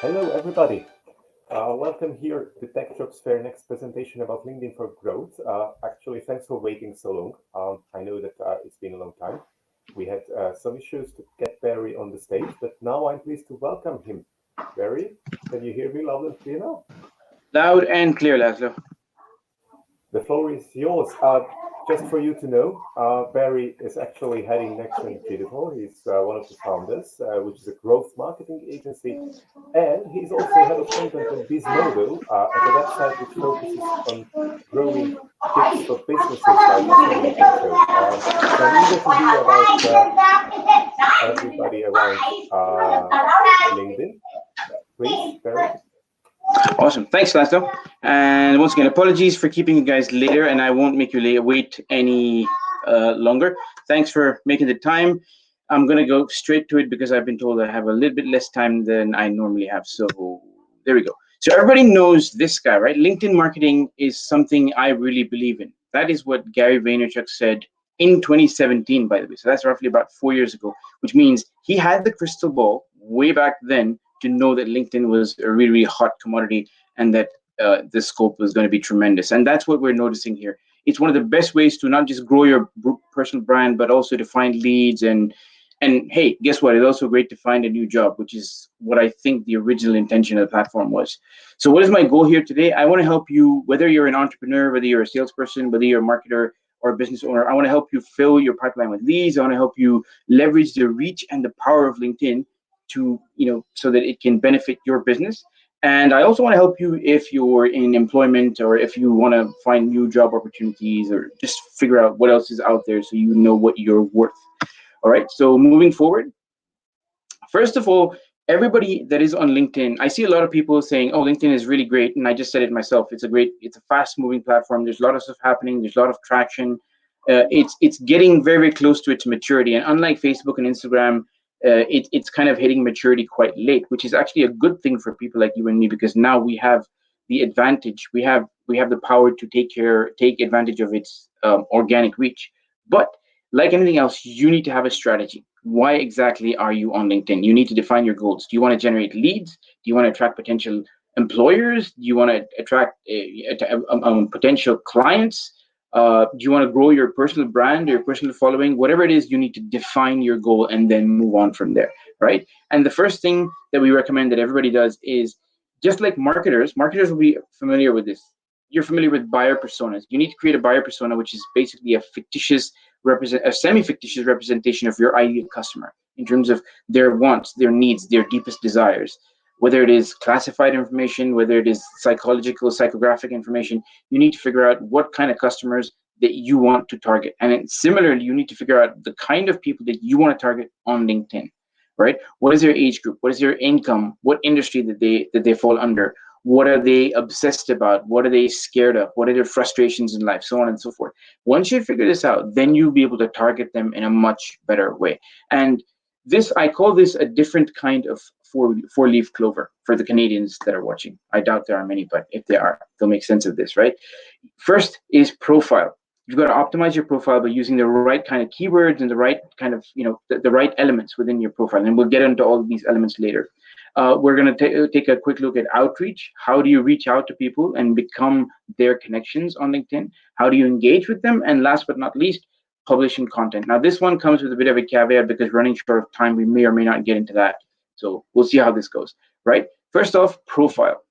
Hello, everybody. Welcome here to Tech Jobs Fair next presentation about LinkedIn for Growth. Actually, thanks for waiting so long. I know that it's been a long time. We had some issues to get Barry on the stage, but now I'm pleased to welcome him. Barry, can you hear me loud and clear now? Loud and clear, Laszlo. The floor is yours. Just for you to know, Barry is actually heading Next and Beautiful. He's one of the founders, which is a growth marketing agency. And he's also head of content at Bismodo, at a website which focuses on growing tips for businesses like affiliate and so. So I'm eager to hear about everybody around LinkedIn. Please, Barry. Awesome. Thanks, Laszlo. And once again, apologies for keeping you guys later, and I won't make you wait any longer. Thanks for making the time. I'm going to go straight to it because I've been told I have a little bit less time than I normally have. So there we go. So everybody knows this guy, right? LinkedIn marketing is something I really believe in. That is what Gary Vaynerchuk said in 2017, by the way. So that's roughly about 4 years ago, which means he had the crystal ball way back then to know that LinkedIn was a really, really hot commodity and that the scope was going to be tremendous. And that's what we're noticing here. It's one of the best ways to not just grow your personal brand, but also to find leads. And hey, guess what? It's also great to find a new job, which is what I think the original intention of the platform was. So what is my goal here today? I want to help you, whether you're an entrepreneur, whether you're a salesperson, whether you're a marketer or a business owner. I want to help you fill your pipeline with leads. I want to help you leverage the reach and the power of LinkedIn to, so that it can benefit your business. And I also want to help you if you're in employment or if you want to find new job opportunities or just figure out what else is out there so you know what you're worth. All right, so moving forward, first of all, everybody that is on LinkedIn, I see a lot of people saying, oh, LinkedIn is really great. And I just said it myself. It's a fast moving platform. There's a lot of stuff happening. There's a lot of traction. It's getting very, very close to its maturity. And unlike Facebook and Instagram, it's kind of hitting maturity quite late, which is actually a good thing for people like you and me, because now we have the advantage. We have the power to take advantage of its organic reach. But like anything else, you need to have a strategy. Why exactly are you on LinkedIn? You need to define your goals. Do you want to generate leads? Do you want to attract potential employers? Do you want to attract potential clients? Do you want to grow your personal brand or your personal following? Whatever it is, you need to define your goal and then move on from there, right? And the first thing that we recommend that everybody does is, just like marketers will be familiar with this. You're familiar with buyer personas. You need to create a buyer persona, which is basically a semi-fictitious representation of your ideal customer in terms of their wants, their needs, their deepest desires. Whether it is classified information, whether it is psychological, psychographic information, you need to figure out what kind of customers that you want to target. And then similarly, you need to figure out the kind of people that you want to target on LinkedIn, right? What is their age group? What is their income? What industry that they fall under? What are they obsessed about? What are they scared of? What are their frustrations in life? So on and so forth. Once you figure this out, then you'll be able to target them in a much better way. And I call this a different kind of four-leaf clover for the Canadians that are watching. I doubt there are many, but if there are, they'll make sense of this, right? First is profile. You've got to optimize your profile by using the right kind of keywords and the right kind of, the right elements within your profile. And we'll get into all of these elements later. We're going to take a quick look at outreach. How do you reach out to people and become their connections on LinkedIn? How do you engage with them? And last but not least, publishing content. Now, this one comes with a bit of a caveat because running short of time, we may or may not get into that. So we'll see how this goes, right? First off, profile.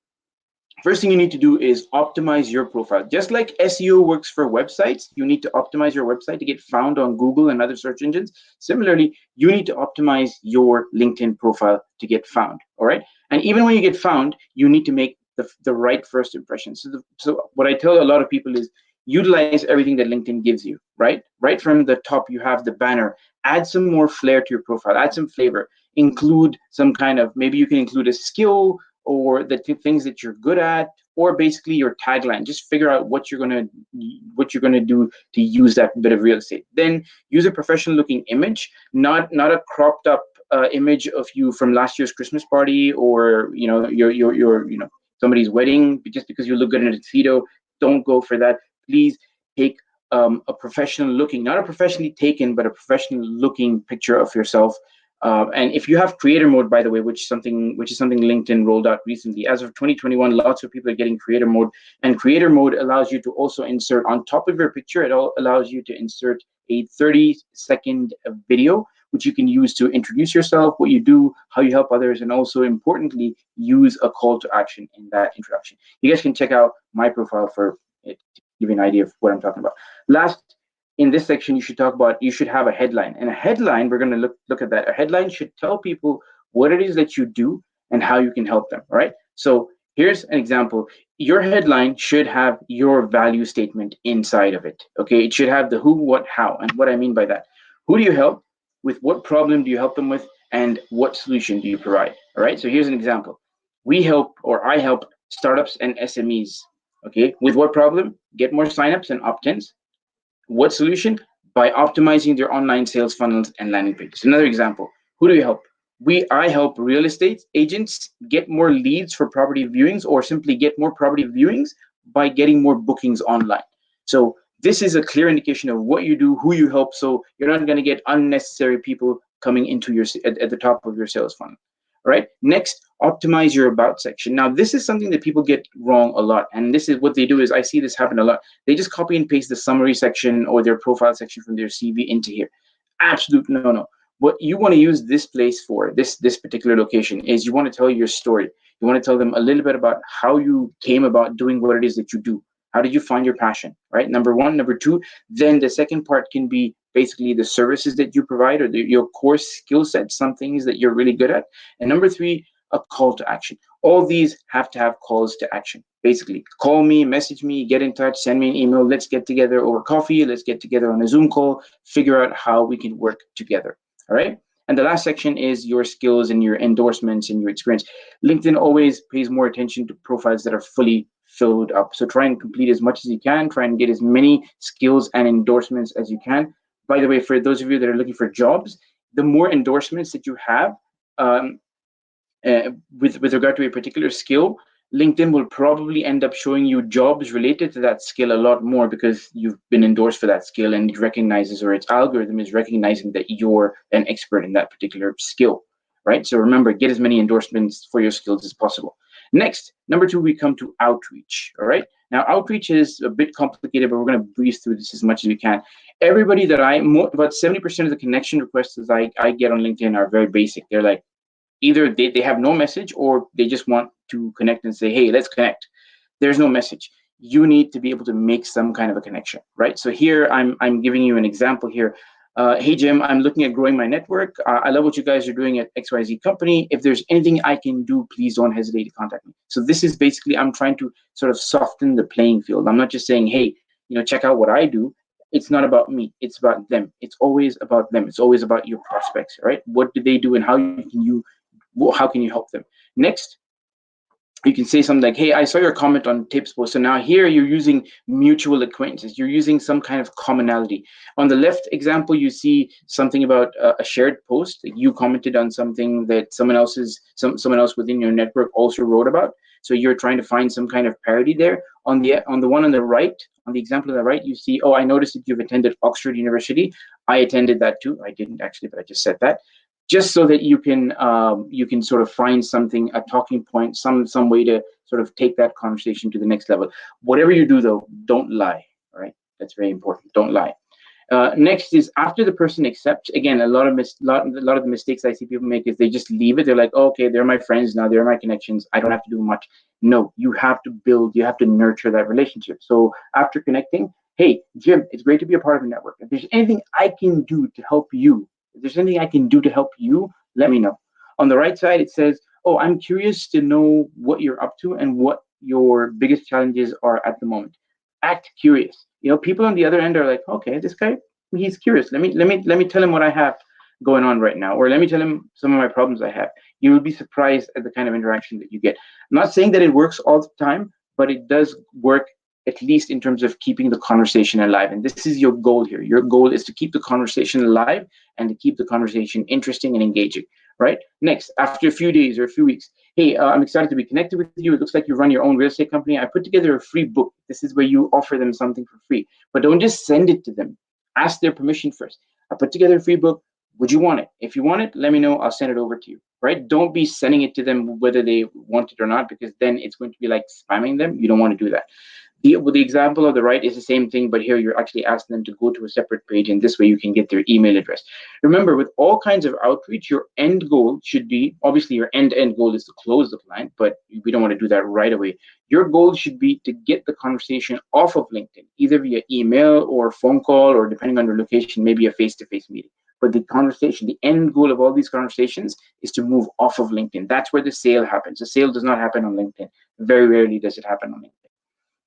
First thing you need to do is optimize your profile. Just like SEO works for websites, you need to optimize your website to get found on Google and other search engines. Similarly, you need to optimize your LinkedIn profile to get found, all right? And even when you get found, you need to make the right first impression. So what I tell a lot of people is utilize everything that LinkedIn gives you, right? Right from the top, you have the banner. Add some more flair to your profile, add some flavor, include some kind of, maybe you can include a skill or the things that you're good at, or basically your tagline. Just figure out what you're gonna do to use that bit of real estate. Then use a professional looking image, not a cropped up image of you from last year's Christmas party, or your somebody's wedding. Just because you look good in a tuxedo, don't go for that. Please take a professional looking, not a professionally taken, but a professional looking picture of yourself. And if you have creator mode, by the way, which is something LinkedIn rolled out recently, as of 2021, lots of people are getting creator mode, and creator mode allows you to also insert on top of your picture. It all allows you to insert a 30-second video, which you can use to introduce yourself, what you do, how you help others, and also importantly, use a call to action in that introduction. You guys can check out my profile for it to give you an idea of what I'm talking about. Last, in this section, you should have a headline. And a headline, we're going to look at that. A headline should tell people what it is that you do and how you can help them, all right? So here's an example. Your headline should have your value statement inside of it, okay? It should have the who, what, how. And what I mean by that, who do you help? With what problem do you help them with? And what solution do you provide, all right? So here's an example. I help startups and SMEs, okay? With what problem? Get more signups and opt-ins. What solution? By optimizing their online sales funnels and landing pages. Another example, who do you help? I help real estate agents get more leads for property viewings, or simply get more property viewings by getting more bookings online. So this is a clear indication of what you do, who you help, so you're not going to get unnecessary people coming into your at the top of your sales funnel. All right. Next, optimize your about section. Now, this is something that people get wrong a lot. And this is what they do is, I see this happen a lot. They just copy and paste the summary section or their profile section from their CV into here. Absolute no. What you want to use this place for, this particular location, is you want to tell your story. You want to tell them a little bit about how you came about doing what it is that you do. How did you find your passion, right? Number one. Number two, then the second part can be basically the services that you provide, or your core skill set, some things that you're really good at. And number three, a call to action. All these have to have calls to action. Basically, call me, message me, get in touch, send me an email. Let's get together over coffee. Let's get together on a Zoom call, figure out how we can work together. All right. And the last section is your skills and your endorsements and your experience. LinkedIn always pays more attention to profiles that are fully filled up. So try and complete as much as you can. Try and get as many skills and endorsements as you can. By the way, for those of you that are looking for jobs, the more endorsements that you have with regard to a particular skill, LinkedIn will probably end up showing you jobs related to that skill a lot more, because you've been endorsed for that skill, and it recognizes, or its algorithm is recognizing, that you're an expert in that particular skill, right? So remember, get as many endorsements for your skills as possible. Next, number two, we come to outreach, all right? Now, outreach is a bit complicated, but we're going to breeze through this as much as we can. Everybody that about 70% of the connection requests that I get on LinkedIn are very basic. They're like, either they have no message, or they just want to connect and say, hey, let's connect. There's no message. You need to be able to make some kind of a connection, right? So here I'm giving you an example here. Hey, Jim, I'm looking at growing my network. I love what you guys are doing at XYZ company. If there's anything I can do, please don't hesitate to contact me. So this is basically, I'm trying to sort of soften the playing field. I'm not just saying, hey, check out what I do. It's not about me. It's about them. It's always about them. It's always about your prospects, right? What do they do, and how can you help them? Next, you can say something like, hey, I saw your comment on tips post. So now here you're using mutual acquaintances. You're using some kind of commonality. On the left example, you see something about a shared post. You commented on something that someone else within your network also wrote about. So you're trying to find some kind of parity there. On the one on the right, on the example on the right, you see, oh, I noticed that you've attended Oxford University. I attended that too. I didn't actually, but I just said that. Just so that you can sort of find something, a talking point, some way to sort of take that conversation to the next level. Whatever you do, though, don't lie. All right, that's very important. Don't lie. Next is, after the person accepts. Again, a lot of the mistakes I see people make is they just leave it. They're like, oh, okay, they're my friends now. They're my connections. I don't have to do much. No, you have to build. You have to nurture that relationship. So after connecting, hey, Jim, it's great to be a part of a network. If there's anything I can do to help you, let me know. On the right side, it says, oh, I'm curious to know what you're up to and what your biggest challenges are at the moment. Act curious. People on the other end are like, okay, this guy, he's curious. Let me tell him what I have going on right now, or let me tell him some of my problems I have. You will be surprised at the kind of interaction that you get. I'm not saying that it works all the time, but it does work, at least in terms of keeping the conversation alive. And this is your goal here. Your goal is to keep the conversation alive and to keep the conversation interesting and engaging, right? Next, after a few days or a few weeks, hey, I'm excited to be connected with you. It looks like you run your own real estate company. I put together a free book. This is where you offer them something for free, but don't just send it to them. Ask their permission first. I put together a free book. Would you want it? If you want it, let me know. I'll send it over to you, right? Don't be sending it to them whether they want it or not, because then it's going to be like spamming them. You don't want to do that. The example of the right is the same thing, but here you're actually asking them to go to a separate page, and this way you can get their email address. Remember, with all kinds of outreach, your end goal should be, obviously your end goal is to close the client, but we don't want to do that right away. Your goal should be to get the conversation off of LinkedIn, either via email or phone call, or depending on your location, maybe a face-to-face meeting. But the conversation, the end goal of all these conversations is to move off of LinkedIn. That's where the sale happens. The sale does not happen on LinkedIn. Very rarely does it happen on LinkedIn.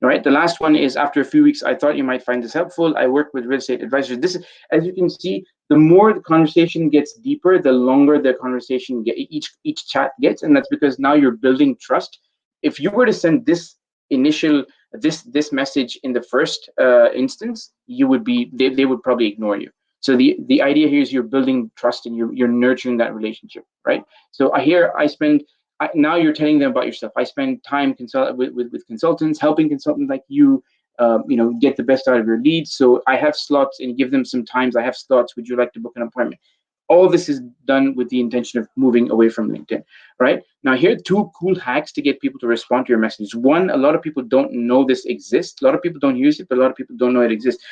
All right, the last one is, after a few weeks, I thought you might find this helpful. I work with real estate advisors. This is, as you can see, the more the conversation gets deeper, the longer the conversation each chat gets, and that's because now you're building trust. If you were to send this initial this message in the first instance, they would probably ignore you. So the idea here is you're building trust and you're nurturing that relationship, right? So now you're telling them about yourself. I spend time with consultants, helping consultants like you, get the best out of your leads. So I have slots, and give them some times. I have slots. Would you like to book an appointment? All this is done with the intention of moving away from LinkedIn, right? Now, here are two cool hacks to get people to respond to your messages. One, a lot of people don't know this exists. A lot of people don't use it, but a lot of people don't know it exists.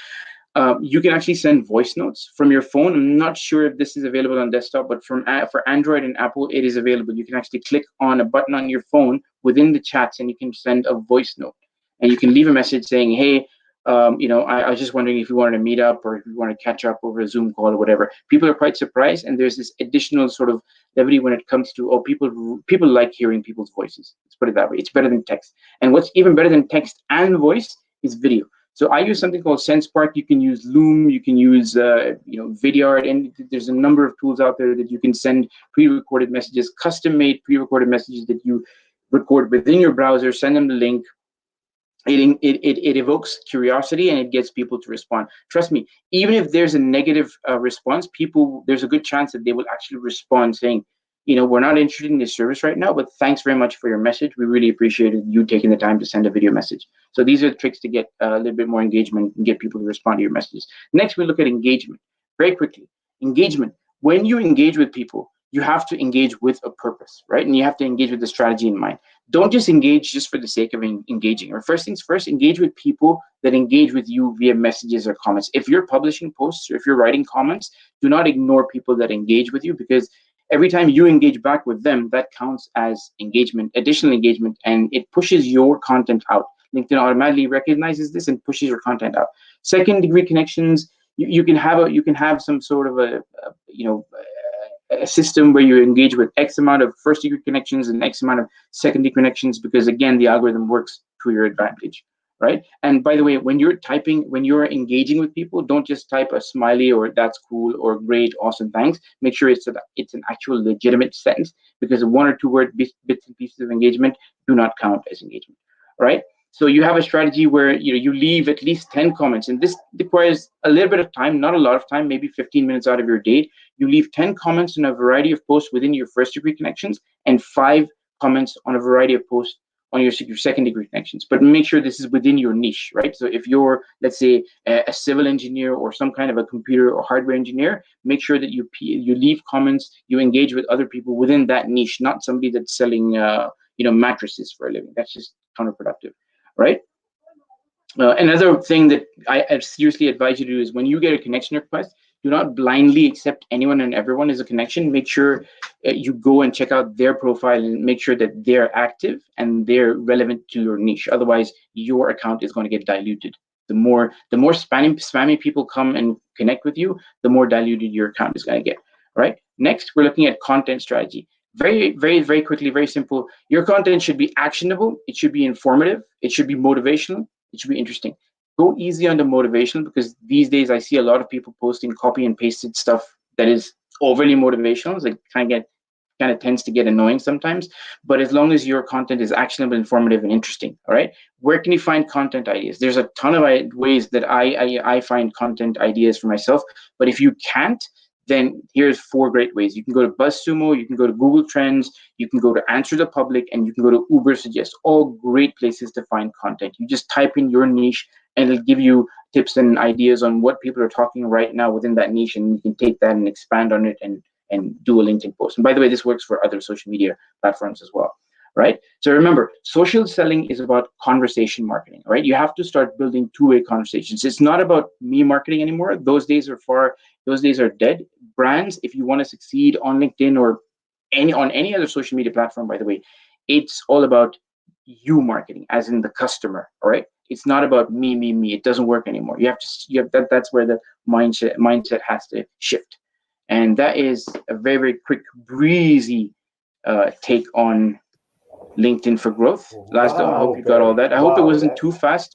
You can actually send voice notes from your phone. I'm not sure if this is available on desktop, but for Android and Apple, it is available. You can actually click on a button on your phone within the chats, and you can send a voice note. And you can leave a message saying, hey, I was just wondering if you wanted to meet up, or if you want to catch up over a Zoom call or whatever. People are quite surprised, and there's this additional sort of levity when it comes to, people like hearing people's voices. Let's put it that way. It's better than text. And what's even better than text and voice is video. So I use something called SenseSpark. You can use Loom. You can use Vidyard, and there's a number of tools out there that you can send pre-recorded messages, custom-made pre-recorded messages that you record within your browser. Send them the link. It evokes curiosity, and it gets people to respond. Trust me, even if there's a negative response, there's a good chance that they will actually respond saying, we're not interested in this service right now, but thanks very much for your message. We really appreciated you taking the time to send a video message. So these are the tricks to get a little bit more engagement and get people to respond to your messages. Next, we look at engagement. Very quickly, engagement. When you engage with people, you have to engage with a purpose, right? And you have to engage with the strategy in mind. Don't just engage just for the sake of engaging. Or first things first, engage with people that engage with you via messages or comments. If you're publishing posts or if you're writing comments, do not ignore people that engage with you, because every time you engage back with them, that counts as engagement, additional engagement, and it pushes your content out. LinkedIn automatically recognizes this and pushes your content out. Second degree connections, you can have some sort of a system where you engage with X amount of first degree connections and X amount of second degree connections, because again, the algorithm works to your advantage, right? And by the way, when you're engaging with people, don't just type a smiley or that's cool or great, awesome, thanks. Make sure it's an actual legitimate sentence, because one or two word bits and pieces of engagement do not count as engagement, right? So you have a strategy where you leave at least 10 comments, and this requires a little bit of time, not a lot of time, maybe 15 minutes out of your day. You leave 10 comments on a variety of posts within your first degree connections, and 5 comments on a variety of posts on your second degree connections. But make sure this is within your niche, right? So if you're, let's say, a civil engineer or some kind of a computer or hardware engineer, make sure that you leave comments, you engage with other people within that niche, not somebody that's selling mattresses for a living. That's just counterproductive, right? Another thing that I seriously advise you to do is, when you get a connection request, do not blindly accept anyone and everyone as a connection. Make sure you go and check out their profile and make sure that they're active and they're relevant to your niche. Otherwise, your account is going to get diluted. The more spammy people come and connect with you, the more diluted your account is going to get. Right? Next, we're looking at content strategy. Very, very, very quickly, very simple. Your content should be actionable. It should be informative. It should be motivational. It should be interesting. Go easy on the motivational, because these days I see a lot of people posting copy and pasted stuff that is overly motivational. It's like kind of tends to get annoying sometimes. But as long as your content is actionable, informative, and interesting, all right? Where can you find content ideas? There's a ton of ways that I find content ideas for myself. But if you can't, then here's 4 great ways. You can go to BuzzSumo, you can go to Google Trends, you can go to Answer the Public, and you can go to Uber Suggest. All great places to find content. You just type in your niche, and it'll give you tips and ideas on what people are talking right now within that niche, and you can take that and expand on it and do a LinkedIn post. And by the way, this works for other social media platforms as well, right? So remember, social selling is about conversation marketing, right? You have to start building two-way conversations. It's not about me marketing anymore. Those days are dead. Brands, if you want to succeed on LinkedIn or on any other social media platform, by the way, it's all about you marketing, as in the customer, all right? It's not about me. It doesn't work anymore. You have that's where the mindset has to shift. And that is a very, very quick, breezy take on LinkedIn for growth. Laszlo, I hope you got all Barry. that. I hope it Wow, wasn't too fast.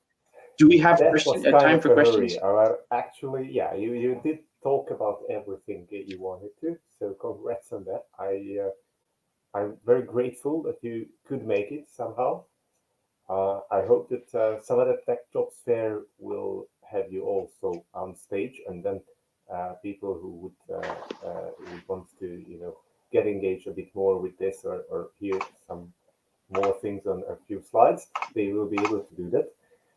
Do we have that was kind time of for a questions? hurry. Actually, yeah, you did talk about everything that you wanted to. So congrats on that. I'm very grateful that you could make it somehow. I hope that some of the Tech Jobs Fair will have you also on stage, and then people who want to, get engaged a bit more with this or hear some more things on a few slides, they will be able to do that.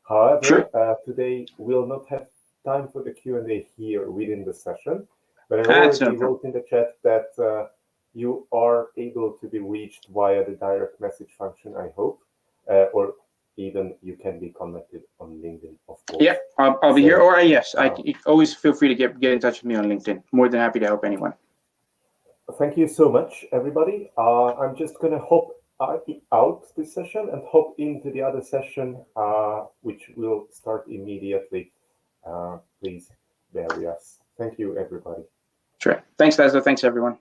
However, Sure. today we'll not have time for the Q&A here within the session, but I That's no already problem. wrote in the chat that you are able to be reached via the direct message function, I hope, or even you can be connected on LinkedIn, of course. Yeah, I'll be here. So, Or yes, always feel free to get in touch with me on LinkedIn. More than happy to help anyone. thank you so much, everybody. I'm just going to hop out this session and hop into the other session, which will start immediately. Please bear with us. Thank you, everybody. Sure. Thanks, Laszlo. Thanks, everyone.